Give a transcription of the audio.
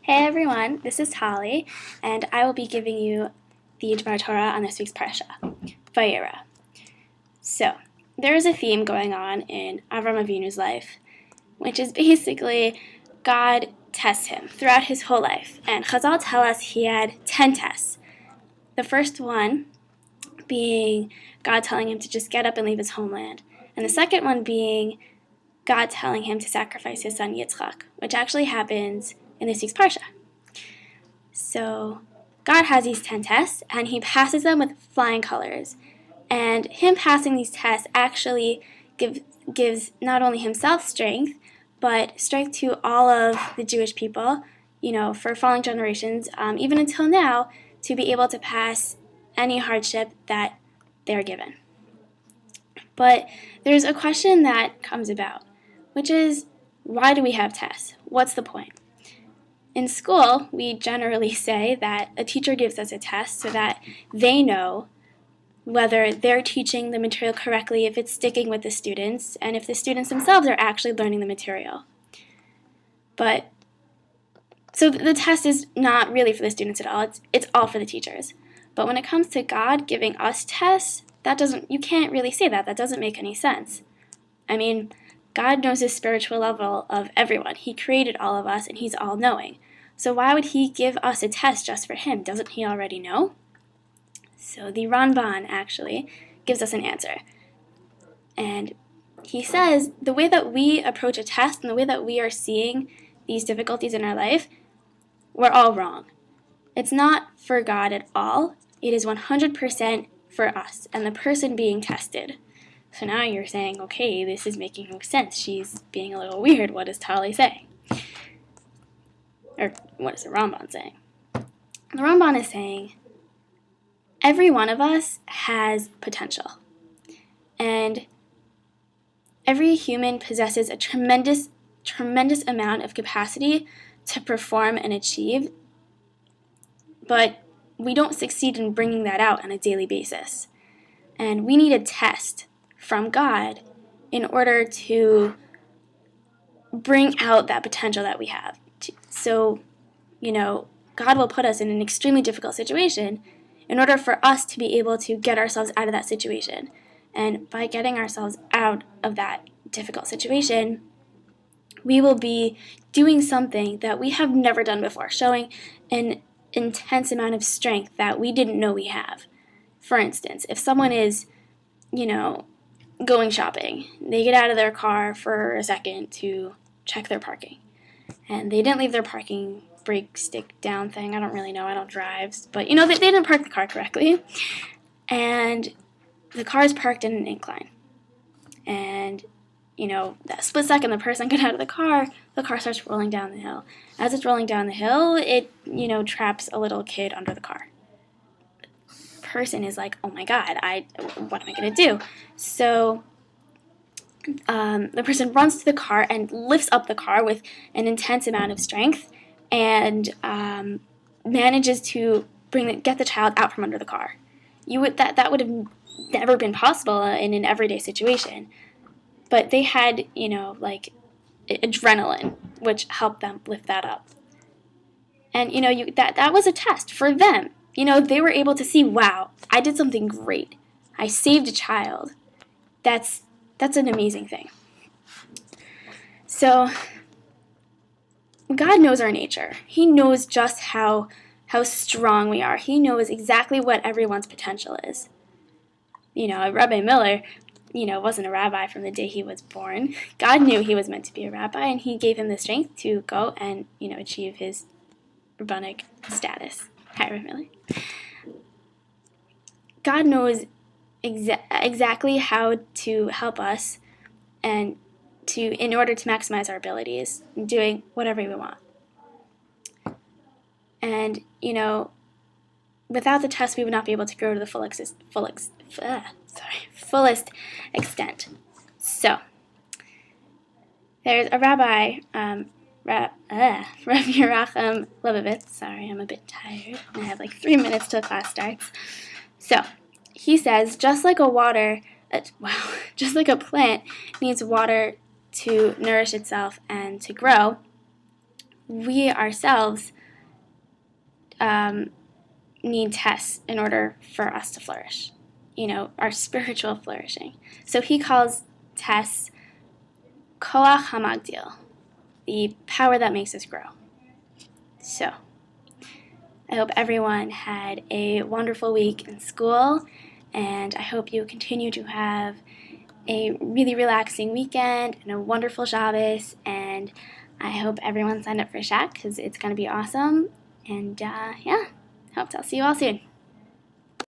Hey everyone, this is Tali, and I will be giving you the Dvar Torah on this week's Parsha, Vayeira. So, there is a theme going on in Avram Avinu's life, which is basically God tests him throughout his whole life. And Chazal tell us he had 10 tests. The first one being God telling him to just get up and leave his homeland. And the second one being God telling him to sacrifice his son Yitzchak, which actually happens in this week's Parsha. So God has these 10 tests, and he passes them with flying colors. And him passing these tests actually gives not only himself strength, but strength to all of the Jewish people, for following generations, even until now, to be able to pass any hardship that they're given. But there's a question that comes about, which is, why do we have tests? What's the point? In school, we generally say that a teacher gives us a test so that they know whether they're teaching the material correctly, if it's sticking with the students, and if the students themselves are actually learning the material. So the test is not really for the students at all, it's all for the teachers. But when it comes to God giving us tests, you can't really say that. That doesn't make any sense. I mean, God knows the spiritual level of everyone. He created all of us, and he's all-knowing. So why would he give us a test just for him? Doesn't he already know? So the Ramban actually gives us an answer. And he says the way that we approach a test and the way that we are seeing these difficulties in our life, we're all wrong. It's not for God at all. It is 100% for us and the person being tested. So now you're saying, okay, this is making no sense. She's being a little weird. What is Tali saying? Or what is the Ramban saying? The Ramban is saying every one of us has potential. And every human possesses a tremendous amount of capacity to perform and achieve, but we don't succeed in bringing that out on a daily basis. And we need a test from God in order to bring out that potential that we have. So, God will put us in an extremely difficult situation in order for us to be able to get ourselves out of that situation. And by getting ourselves out of that difficult situation, we will be doing something that we have never done before, showing an intense amount of strength that we didn't know we have. For instance, if someone is, going shopping, they get out of their car for a second to check their parking. And they didn't leave their parking brake stick down thing. I don't really know. I don't drive. But, they didn't park the car correctly. And the car is parked in an incline. And, that split second the person got out of the car starts rolling down the hill. As it's rolling down the hill, it, traps a little kid under the car. The person is like, oh my God, what am I going to do? So the person runs to the car and lifts up the car with an intense amount of strength and manages to get the child out from under the car. That would have never been possible in an everyday situation, but they had adrenaline, which helped them lift that up. And that was a test for them. They were able to see, wow, I did something great. I saved a child. That's an amazing thing. So God knows our nature. He knows just how strong we are. He knows exactly what everyone's potential is. Rabbi Miller, wasn't a rabbi from the day he was born. God knew he was meant to be a rabbi, and he gave him the strength to go and, achieve his rabbinic status. Hi, Rabbi Miller. God knows exactly how to help us and in order to maximize our abilities, doing whatever we want. And, without the test, we would not be able to grow to the fullest extent. So, there's a rabbi, Rabbi Yerachim Lebovitz. Sorry, I'm a bit tired. I have 3 minutes till class starts. So, he says, just like a plant needs water to nourish itself and to grow, we ourselves need tests in order for us to flourish, our spiritual flourishing. So he calls tests koach hamagdil, the power that makes us grow. So I hope everyone had a wonderful week in school, and I hope you continue to have a really relaxing weekend and a wonderful Shabbos, and I hope everyone signed up for Shaq because it's going to be awesome. And hope I'll see you all soon.